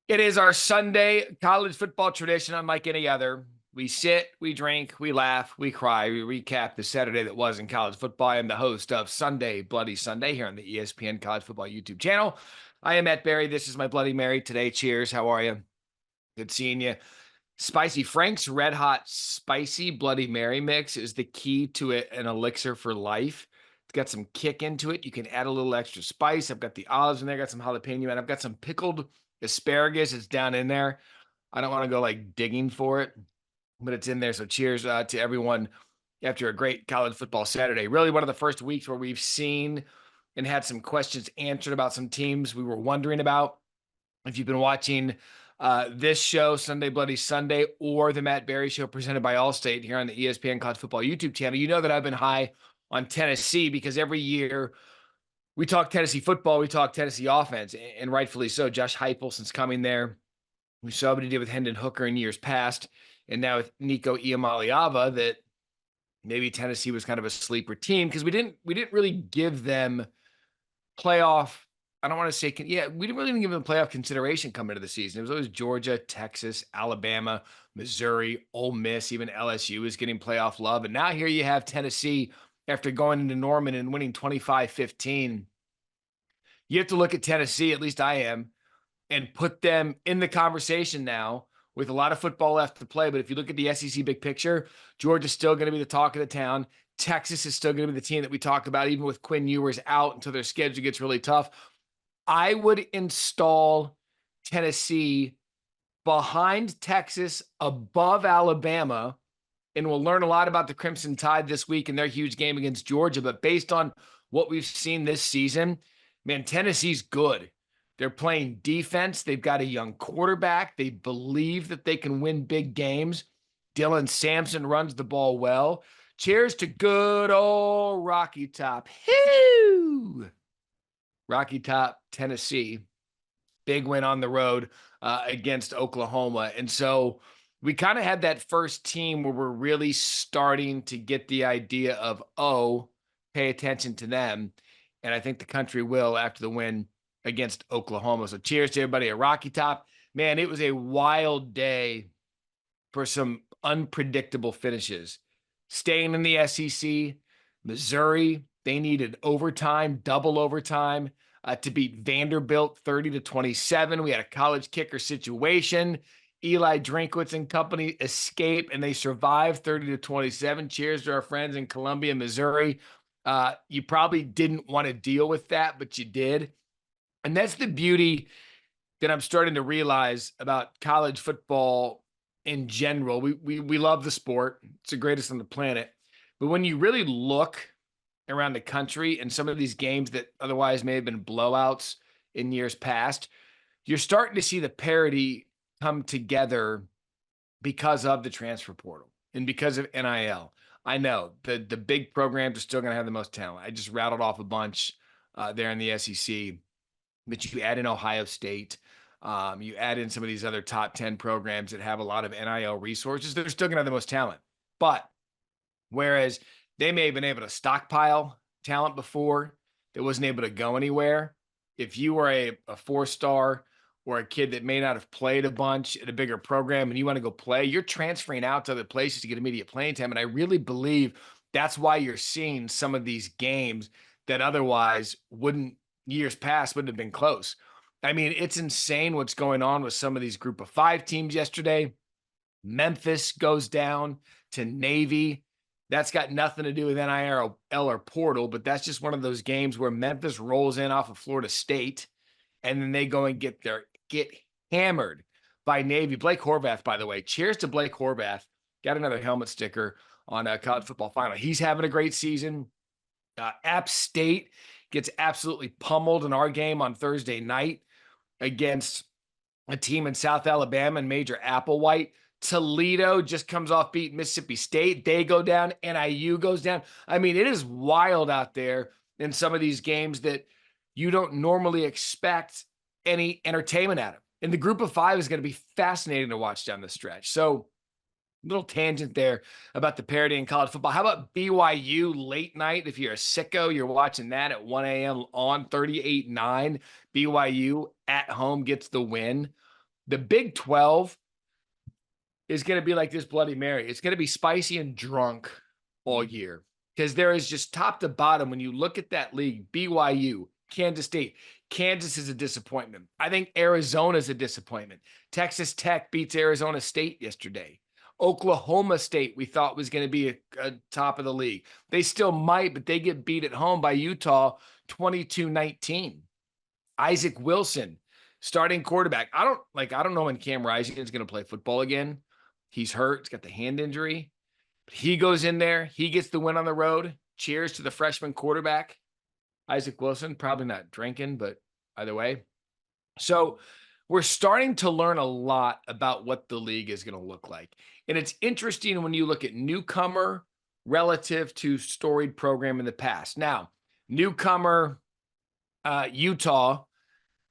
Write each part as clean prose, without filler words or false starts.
It is our Sunday college football tradition unlike any other. We sit, we drink, we laugh, we cry, we recap the Saturday that was in college football. I am the host of Sunday Bloody Sunday here on the ESPN College Football YouTube channel. I am Matt Barrie. This is my Bloody Mary today. Cheers. How are you? Good seeing you. Spicy Frank's Red Hot Spicy Bloody Mary mix is the key to an elixir for life. It's got some kick into it. You can add a little extra spice. I've got the olives in there. Got some jalapeno, and I've got some pickled asparagus. It's down in there. I don't want to go like digging for it, but it's in there. So cheers to everyone after a great college football Saturday. Really one of the first weeks where we've seen and had some questions answered about some teams we were wondering about. If you've been watching this show, Sunday Bloody Sunday, or the Matt Barrie Show presented by Allstate here on the ESPN College Football YouTube channel, you know that I've been high on Tennessee because every year we talk Tennessee football, we talk Tennessee offense, and rightfully so. Josh Heupel, since coming there, we saw what he did with Hendon Hooker in years past, and now with Nico Iamaleava, that maybe Tennessee was kind of a sleeper team because we didn't really give them playoff. I don't want to say, we didn't really even give them playoff consideration coming into the season. It was always Georgia, Texas, Alabama, Missouri, Ole Miss, even LSU is getting playoff love. And now here you have Tennessee after going into Norman and winning 25-15. You have to look at Tennessee, at least I am, and put them in the conversation now with a lot of football left to play. But if you look at the SEC big picture, Georgia's still going to be the talk of the town. Texas is still going to be the team that we talked about, even with Quinn Ewers out until their schedule gets really tough. I would install Tennessee behind Texas, above Alabama, and we'll learn a lot about the Crimson Tide this week in their huge game against Georgia. But based on what we've seen this season, man, Tennessee's good. They're playing defense. They've got a young quarterback. They believe that they can win big games. Dylan Sampson runs the ball well. Cheers to good old Rocky Top. Hoo! Rocky Top, Tennessee. Big win on the road against Oklahoma. And so we kind of had that first team where we're really starting to get the idea of, pay attention to them. And I think the country will after the win against Oklahoma. So cheers to everybody at Rocky Top. Man, it was a wild day for some unpredictable finishes. Staying in the SEC, Missouri, they needed overtime, double overtime to beat Vanderbilt 30-27. We had a college kicker situation. Eli Drinkwitz and company escape, and they survived 30-27. Cheers to our friends in Columbia, Missouri. You probably didn't want to deal with that, but you did. And that's the beauty that I'm starting to realize about college football in general. We love the sport. It's the greatest on the planet. But when you really look around the country and some of these games that otherwise may have been blowouts in years past, you're starting to see the parity come together because of the transfer portal and because of NIL. I know the big programs are still going to have the most talent. I just rattled off a bunch there in the SEC. But you add in Ohio State, you add in some of these other top 10 programs that have a lot of NIL resources, they're still going to have the most talent. But whereas they may have been able to stockpile talent before that wasn't able to go anywhere, if you were a four-star or a kid that may not have played a bunch at a bigger program and you want to go play, you're transferring out to other places to get immediate playing time. And I really believe that's why you're seeing some of these games that otherwise years past wouldn't have been close. I mean, it's insane what's going on with some of these group of 5 teams yesterday. Memphis goes down to Navy. That's got nothing to do with NIL or portal, but that's just one of those games where Memphis rolls in off of Florida State, and then they go and get hammered by Navy. Blake Horvath, by the way, cheers to Blake Horvath. Got another helmet sticker on a college football final. He's having a great season. App State gets absolutely pummeled in our game on Thursday night against a team in South Alabama and Major Applewhite. Toledo just comes off beating Mississippi State. They go down. NIU goes down. I mean, it is wild out there in some of these games that you don't normally expect any entertainment out of. And the group of 5 is going to be fascinating to watch down the stretch. So little tangent there about the parity in college football. How about BYU late night? If you're a sicko, you're watching that at 1 a.m. on 38-9. BYU at home gets the win The Big 12 is going to be like this Bloody Mary. It's going to be spicy and drunk all year because there is just top to bottom. When you look at that league, BYU, Kansas State, Kansas is a disappointment. I think Arizona is a disappointment. Texas Tech beats Arizona State yesterday. Oklahoma State, we thought was going to be a top of the league. They still might, but they get beat at home by Utah 22-19. Isaac Wilson, starting quarterback. I don't know when Cam Rising is going to play football again. He's hurt. He's got the hand injury. But he goes in there. He gets the win on the road. Cheers to the freshman quarterback, Isaac Wilson. Probably not drinking, but either way. So we're starting to learn a lot about what the league is going to look like. And it's interesting when you look at newcomer relative to storied program in the past. Now, newcomer Utah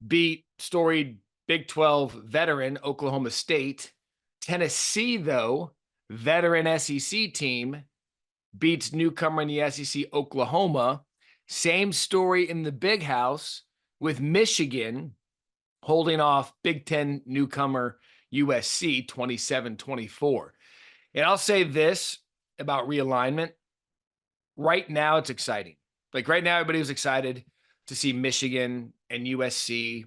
beat storied Big 12 veteran Oklahoma State. Tennessee, though, veteran SEC team, beats newcomer in the SEC Oklahoma. Same story in the Big House with Michigan holding off Big Ten newcomer USC 27-24. And I'll say this about realignment. Right now, it's exciting. Like right now, everybody was excited to see Michigan and USC.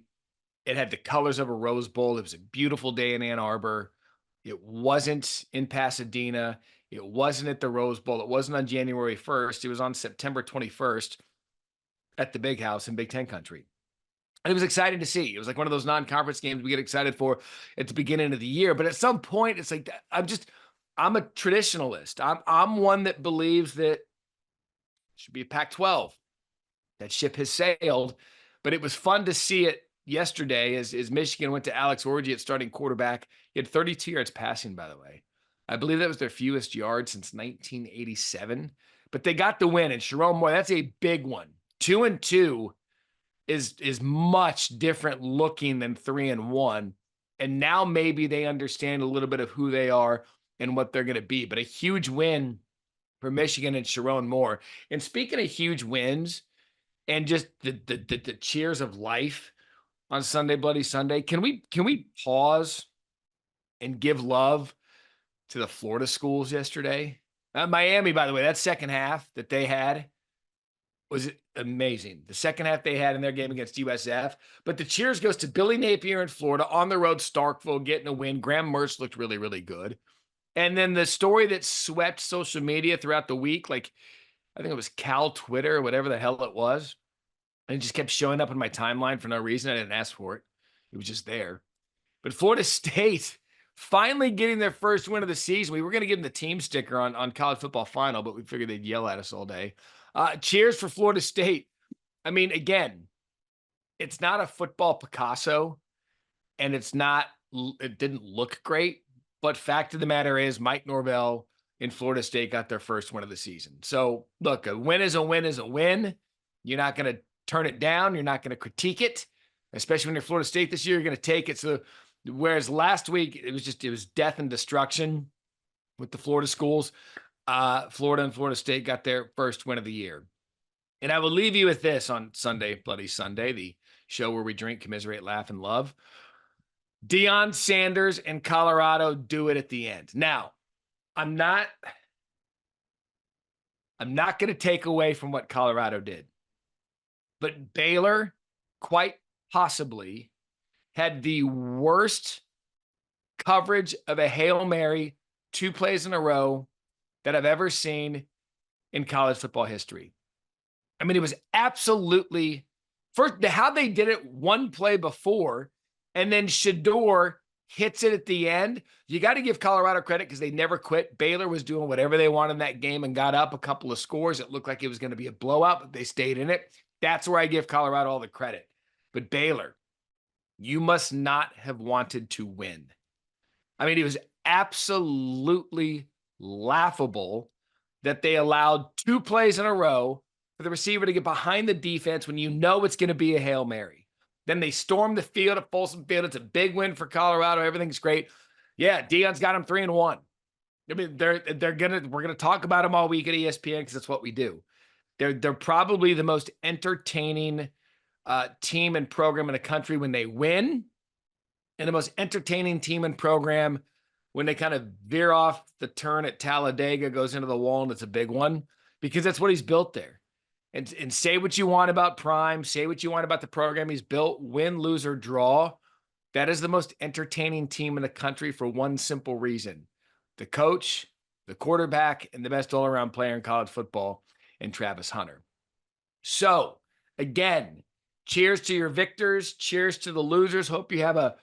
It had the colors of a Rose Bowl. It was a beautiful day in Ann Arbor. It wasn't in Pasadena. It wasn't at the Rose Bowl. It wasn't on January 1st. It was on September 21st at the Big House in Big Ten country. And it was exciting to see. It was like one of those non-conference games we get excited for at the beginning of the year. But at some point, it's like, I'm a traditionalist. I'm one that believes that it should be a Pac-12. That ship has sailed. But it was fun to see it yesterday as Michigan went to Alex Orji at starting quarterback. He had 32 yards passing, by the way. I believe that was their fewest yards since 1987. But they got the win. And Sharon Moore, that's a big one. 2-2 is much different looking than 3-1. And now maybe they understand a little bit of who they are and what they're going to be. But a huge win for Michigan and Sharon Moore. And speaking of huge wins and just the cheers of life on Sunday, Bloody Sunday, can we pause and give love to the Florida schools yesterday? Miami, by the way, that second half that they had was amazing. The second half they had in their game against USF. But the cheers goes to Billy Napier in Florida, on the road, Starkville, getting a win. Graham Mertz looked really, really good. And then the story that swept social media throughout the week, like I think it was Cal Twitter or whatever the hell it was. And it just kept showing up in my timeline for no reason. I didn't ask for it. It was just there. But Florida State finally getting their first win of the season. We were going to give them the team sticker on College Football Final, but we figured they'd yell at us all day. Cheers for Florida State. I mean, again, it's not a football Picasso, and it didn't look great. But fact of the matter is, Mike Norvell in Florida State got their first win of the season. So, look, a win is a win is a win. You're not going to turn it down. You're not going to critique it, especially when you're Florida State this year. You're going to take it. So, whereas last week, it was death and destruction with the Florida schools. Florida and Florida State got their first win of the year. And I will leave you with this on Sunday, Bloody Sunday, the show where we drink, commiserate, laugh, and love. Deion Sanders and Colorado do it at the end. Now, I'm not going to take away from what Colorado did. But Baylor, quite possibly, had the worst coverage of a Hail Mary 2 plays in a row that I've ever seen in college football history. I mean, it was absolutely first how they did it one play before, and then Shador hits it at the end. You got to give Colorado credit because they never quit. Baylor was doing whatever they wanted in that game and got up a couple of scores. It looked like it was going to be a blowout, but they stayed in it. That's where I give Colorado all the credit. But Baylor, you must not have wanted to win. I mean, it was absolutely laughable that they allowed 2 plays in a row for the receiver to get behind the defense when you know it's going to be a Hail Mary. Then they storm the field at Folsom Field. It's a big win for Colorado. Everything's great. Yeah, Deion's got them 3-1. I mean, we're gonna talk about them all week at ESPN because that's what we do. They're probably the most entertaining team and program in the country when they win. and the most entertaining team and program when they kind of veer off the turn at Talladega, goes into the wall, and it's a big one because that's what he's built there. And say what you want about Prime, say what you want about the program he's built, win, lose, or draw. That is the most entertaining team in the country for one simple reason. The coach, the quarterback, and the best all-around player in college football, and Travis Hunter. So, again, cheers to your victors. Cheers to the losers. Hope you have a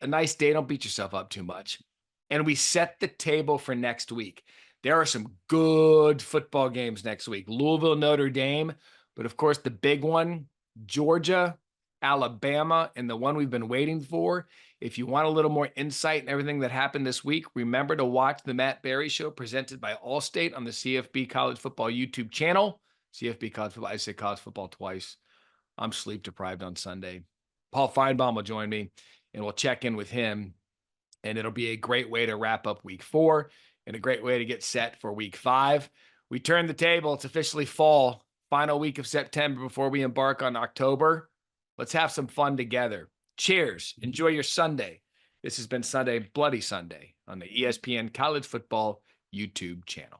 nice day. Don't beat yourself up too much. And we set the table for next week. There are some good football games next week. Louisville, Notre Dame. But, of course, the big one, Georgia, Alabama, and the one we've been waiting for. If you want a little more insight and everything that happened this week, remember to watch the Matt Barrie Show presented by Allstate on the CFB College Football YouTube channel. CFB College Football. I say college football twice. I'm sleep deprived on Sunday. Paul Feinbaum will join me, and we'll check in with him. And it'll be a great way to wrap up week 4 and a great way to get set for week 5. We turn the table. It's officially fall, final week of September before we embark on October. Let's have some fun together. Cheers. Enjoy your Sunday. This has been Sunday, Bloody Sunday, on the ESPN College Football YouTube channel.